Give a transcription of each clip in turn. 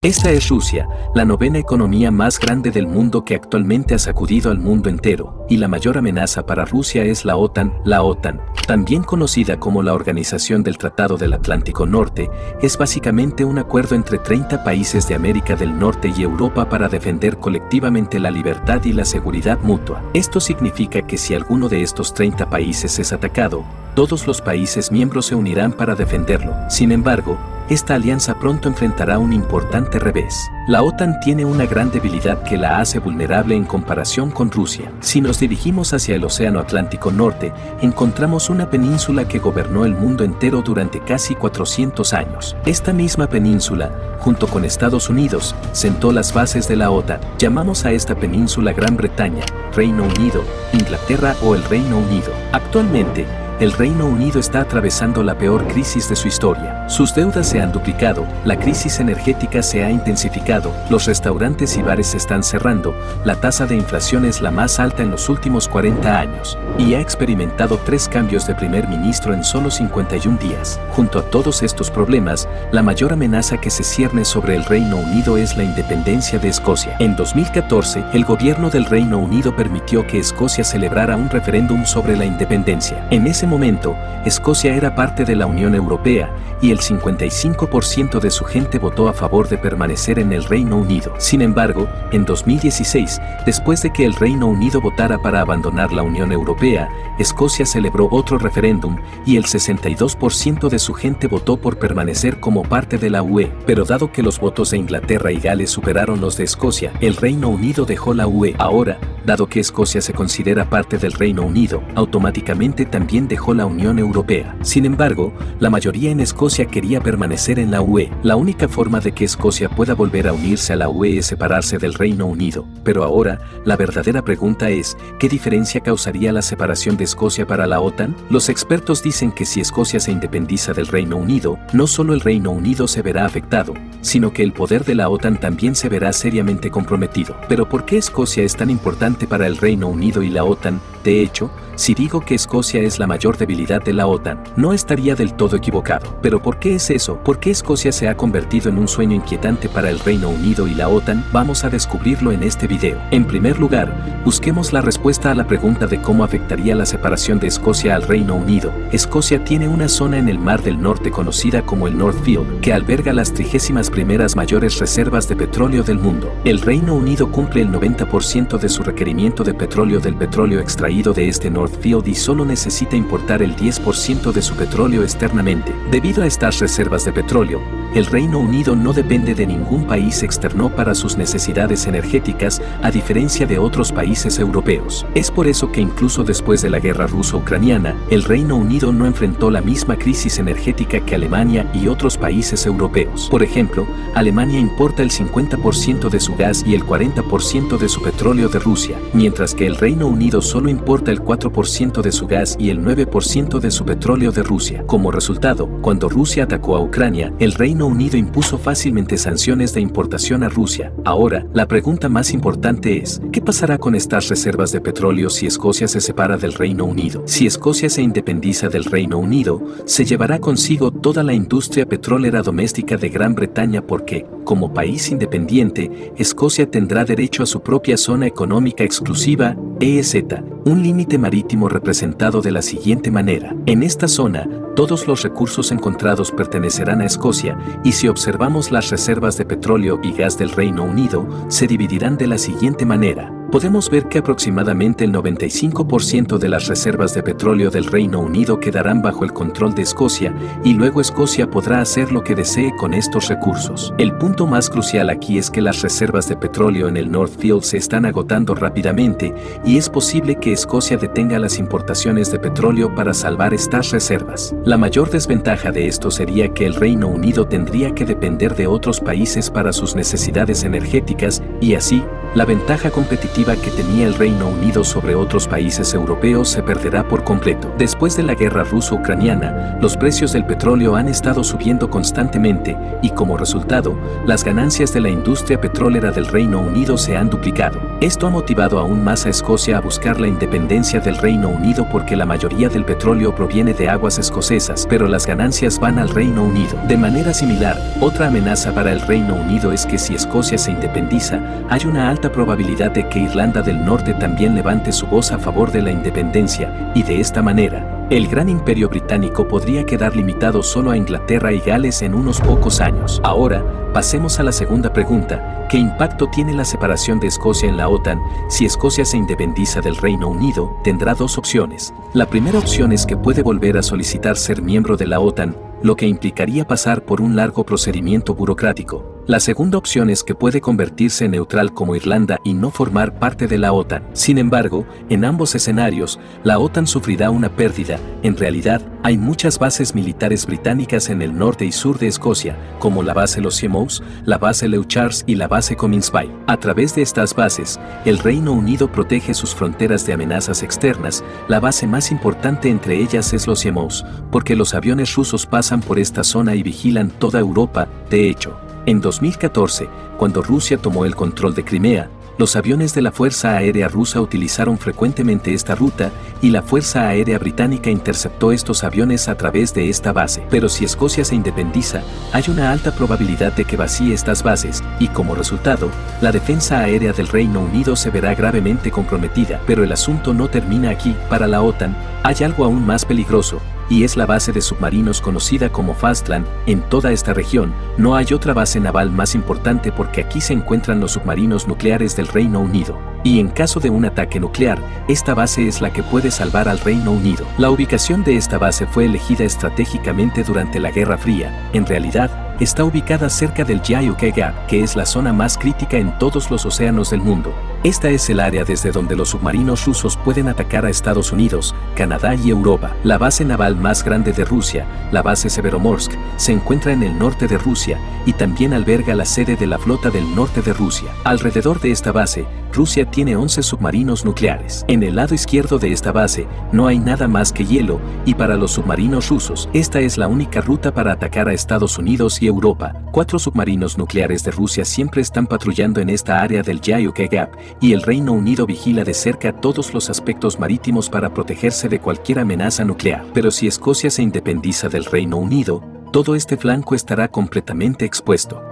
Esta es Rusia, la novena economía más grande del mundo que actualmente ha sacudido al mundo entero, y la mayor amenaza para Rusia es la OTAN. La OTAN, también conocida como la Organización del Tratado del Atlántico Norte, es básicamente un acuerdo entre 30 países de América del Norte y Europa para defender colectivamente la libertad y la seguridad mutua. Esto significa que si alguno de estos 30 países es atacado, todos los países miembros se unirán para defenderlo. Sin embargo, esta alianza pronto enfrentará un importante revés. La OTAN tiene una gran debilidad que la hace vulnerable en comparación con Rusia. Si nos dirigimos hacia el Océano Atlántico Norte, encontramos una península que gobernó el mundo entero durante casi 400 años. Esta misma península, junto con Estados Unidos, sentó las bases de la OTAN. Llamamos a esta península Gran Bretaña, Reino Unido, Inglaterra o el Reino Unido. Actualmente, el Reino Unido está atravesando la peor crisis de su historia. Sus deudas se han duplicado, la crisis energética se ha intensificado, los restaurantes y bares se están cerrando, la tasa de inflación es la más alta en los últimos 40 años, y ha experimentado 3 cambios de primer ministro en solo 51 días. Junto a todos estos problemas, la mayor amenaza que se cierne sobre el Reino Unido es la independencia de Escocia. En 2014, el gobierno del Reino Unido permitió que Escocia celebrara un referéndum sobre la independencia. En ese momento, Escocia era parte de la Unión Europea y el 55% de su gente votó a favor de permanecer en el Reino Unido. Sin embargo, en 2016, después de que el Reino Unido votara para abandonar la Unión Europea, Escocia celebró otro referéndum y el 62% de su gente votó por permanecer como parte de la UE. Pero dado que los votos de Inglaterra y Gales superaron los de Escocia, el Reino Unido dejó la UE. Ahora, dado que Escocia se considera parte del Reino Unido, automáticamente también dejó la Unión Europea. Sin embargo, la mayoría en Escocia quería permanecer en la UE. La única forma de que Escocia pueda volver a unirse a la UE es separarse del Reino Unido. Pero ahora, la verdadera pregunta es, ¿qué diferencia causaría la separación de Escocia para la OTAN? Los expertos dicen que si Escocia se independiza del Reino Unido, no solo el Reino Unido se verá afectado, sino que el poder de la OTAN también se verá seriamente comprometido. Pero ¿por qué Escocia es tan importante para el Reino Unido y la OTAN? De hecho, si digo que Escocia es la mayor debilidad de la OTAN, no estaría del todo equivocado. ¿Pero por qué es eso? ¿Por qué Escocia se ha convertido en un sueño inquietante para el Reino Unido y la OTAN? Vamos a descubrirlo en este video. En primer lugar, busquemos la respuesta a la pregunta de cómo afectaría la separación de Escocia al Reino Unido. Escocia tiene una zona en el Mar del Norte conocida como el North Field, que alberga las 31st mayores reservas de petróleo del mundo. El Reino Unido cumple el 90% de su requerimiento de petróleo del petróleo extraído de este North Field y solo necesita importar el 10% de su petróleo externamente. Debido a estas reservas de petróleo, el Reino Unido no depende de ningún país externo para sus necesidades energéticas, a diferencia de otros países europeos. Es por eso que incluso después de la guerra ruso-ucraniana, el Reino Unido no enfrentó la misma crisis energética que Alemania y otros países europeos. Por ejemplo, Alemania importa el 50% de su gas y el 40% de su petróleo de Rusia, mientras que el Reino Unido solo importa el 4% de su gas y el 9% de su petróleo de Rusia. Como resultado, cuando Rusia atacó a Ucrania, el Reino Unido impuso fácilmente sanciones de importación a Rusia. Ahora, la pregunta más importante es, ¿qué pasará con estas reservas de petróleo si Escocia se separa del Reino Unido? Si Escocia se independiza del Reino Unido, se llevará consigo toda la industria petrolera doméstica de Gran Bretaña porque, como país independiente, Escocia tendrá derecho a su propia zona económica exclusiva, EEZ, un límite marítimo representado de la siguiente manera. En esta zona, todos los recursos encontrados pertenecerán a Escocia y si observamos las reservas de petróleo y gas del Reino Unido, se dividirán de la siguiente manera. Podemos ver que aproximadamente el 95% de las reservas de petróleo del Reino Unido quedarán bajo el control de Escocia y luego Escocia podrá hacer lo que desee con estos recursos. El punto más crucial aquí es que las reservas de petróleo en el North Field se están agotando rápidamente y es posible que Escocia detenga las importaciones de petróleo para salvar estas reservas. La mayor desventaja de esto sería que el Reino Unido tendría que depender de otros países para sus necesidades energéticas y así, La ventaja competitiva que tenía el Reino Unido sobre otros países europeos se perderá por completo. Después de la guerra ruso-ucraniana, los precios del petróleo han estado subiendo constantemente y como resultado, las ganancias de la industria petrolera del Reino Unido se han duplicado. Esto ha motivado aún más a Escocia a buscar la independencia del Reino Unido porque la mayoría del petróleo proviene de aguas escocesas, pero las ganancias van al Reino Unido. De manera similar, otra amenaza para el Reino Unido es que si Escocia se independiza, hay una alta probabilidad de que Irlanda del Norte también levante su voz a favor de la independencia, y de esta manera, el gran imperio británico podría quedar limitado solo a Inglaterra y Gales en unos pocos años. Ahora, pasemos a la segunda pregunta. ¿Qué impacto tiene la separación de Escocia en la OTAN? Si Escocia se independiza del Reino Unido, tendrá dos opciones. La primera opción es que puede volver a solicitar ser miembro de la OTAN, lo que implicaría pasar por un largo procedimiento burocrático. La segunda opción es que puede convertirse en neutral como Irlanda y no formar parte de la OTAN. Sin embargo, en ambos escenarios, la OTAN sufrirá una pérdida. En realidad, hay muchas bases militares británicas en el norte y sur de Escocia, como la base Los Siemous, la base Leuchars y la base Comins Bay. A través de estas bases, el Reino Unido protege sus fronteras de amenazas externas. La base más importante entre ellas es Los Siemous, porque los aviones rusos pasan por esta zona y vigilan toda Europa. De hecho, en 2014, cuando Rusia tomó el control de Crimea, los aviones de la Fuerza Aérea Rusa utilizaron frecuentemente esta ruta y la Fuerza Aérea Británica interceptó estos aviones a través de esta base. Pero si Escocia se independiza, hay una alta probabilidad de que vacíe estas bases y como resultado, la defensa aérea del Reino Unido se verá gravemente comprometida. Pero el asunto no termina aquí. Para la OTAN, hay algo aún más peligroso, y es la base de submarinos conocida como Fastland. En toda esta región, no hay otra base naval más importante porque aquí se encuentran los submarinos nucleares del Reino Unido. Y en caso de un ataque nuclear, esta base es la que puede salvar al Reino Unido. La ubicación de esta base fue elegida estratégicamente durante la Guerra Fría. En realidad, está ubicada cerca del Yaluke Gap, que es la zona más crítica en todos los océanos del mundo. Esta es el área desde donde los submarinos rusos pueden atacar a Estados Unidos, Canadá y Europa. La base naval más grande de Rusia, la base Severomorsk, se encuentra en el norte de Rusia y también alberga la sede de la flota del norte de Rusia. Alrededor de esta base, Rusia tiene 11 submarinos nucleares. En el lado izquierdo de esta base no hay nada más que hielo y para los submarinos rusos, esta es la única ruta para atacar a Estados Unidos y Europa. 4 submarinos nucleares de Rusia siempre están patrullando en esta área del Yaluke Gap y el Reino Unido vigila de cerca todos los aspectos marítimos para protegerse de cualquier amenaza nuclear. Pero si Escocia se independiza del Reino Unido, todo este flanco estará completamente expuesto.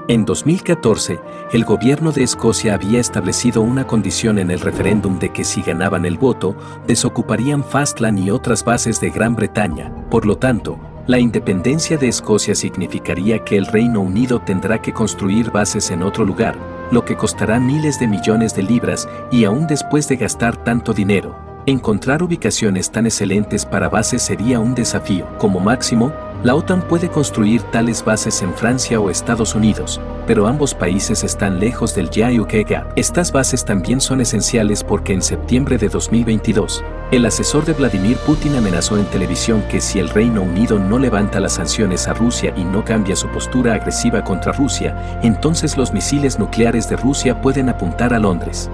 En 2014, el gobierno de Escocia había establecido una condición en el referéndum de que si ganaban el voto, desocuparían Fastland y otras bases de Gran Bretaña. Por lo tanto, la independencia de Escocia significaría que el Reino Unido tendrá que construir bases en otro lugar, lo que costará miles de millones de libras y aún después de gastar tanto dinero, encontrar ubicaciones tan excelentes para bases sería un desafío. Como máximo, la OTAN puede construir tales bases en Francia o Estados Unidos, pero ambos países están lejos del Yaluke Gap. Estas bases también son esenciales porque en septiembre de 2022, el asesor de Vladimir Putin amenazó en televisión que si el Reino Unido no levanta las sanciones a Rusia y no cambia su postura agresiva contra Rusia, entonces los misiles nucleares de Rusia pueden apuntar a Londres.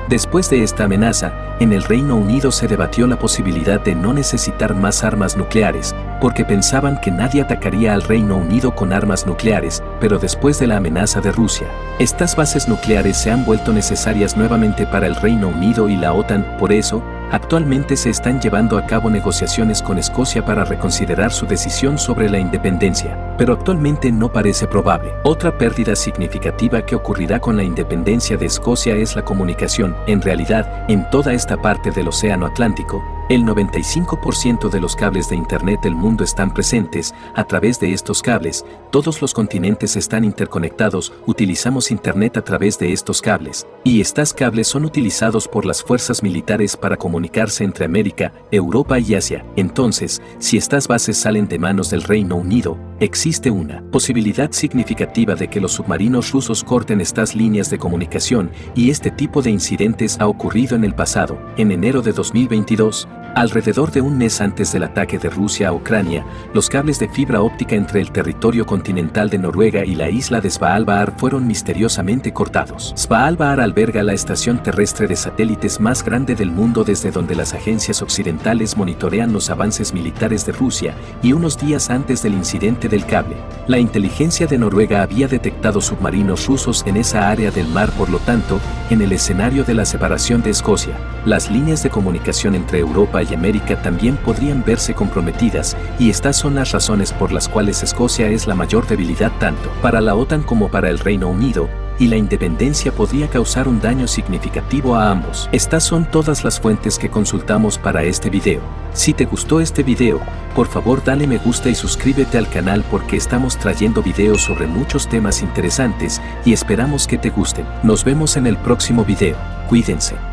Después de esta amenaza, en el Reino Unido se debatió la posibilidad de no necesitar más armas nucleares, porque pensaban que nadie atacaría al Reino Unido con armas nucleares, pero después de la amenaza de Rusia, estas bases nucleares se han vuelto necesarias nuevamente para el Reino Unido y la OTAN. Por eso, actualmente se están llevando a cabo negociaciones con Escocia para reconsiderar su decisión sobre la independencia, pero actualmente no parece probable. Otra pérdida significativa que ocurrirá con la independencia de Escocia es la comunicación. En realidad, en toda esta parte del Océano Atlántico, el 95% de los cables de Internet del mundo están presentes. A través de estos cables, todos los continentes están interconectados, utilizamos Internet a través de estos cables, y estos cables son utilizados por las fuerzas militares para comunicarse entre América, Europa y Asia. Entonces, si estas bases salen de manos del Reino Unido, existe una posibilidad significativa de que los submarinos rusos corten estas líneas de comunicación, y este tipo de incidentes ha ocurrido en el pasado. En enero de 2022, Alrededor de un mes antes del ataque de Rusia a Ucrania, los cables de fibra óptica entre el territorio continental de Noruega y la isla de Svalbard fueron misteriosamente cortados. Svalbard alberga la estación terrestre de satélites más grande del mundo, desde donde las agencias occidentales monitorean los avances militares de Rusia, y unos días antes del incidente del cable, la inteligencia de Noruega había detectado submarinos rusos en esa área del mar. Por lo tanto, en el escenario de la separación de Escocia, las líneas de comunicación entre Europa y América también podrían verse comprometidas, y estas son las razones por las cuales Escocia es la mayor debilidad tanto para la OTAN como para el Reino Unido, y la independencia podría causar un daño significativo a ambos. Estas son todas las fuentes que consultamos para este video. Si te gustó este video, por favor dale me gusta y suscríbete al canal, porque estamos trayendo videos sobre muchos temas interesantes y esperamos que te gusten. Nos vemos en el próximo video. Cuídense.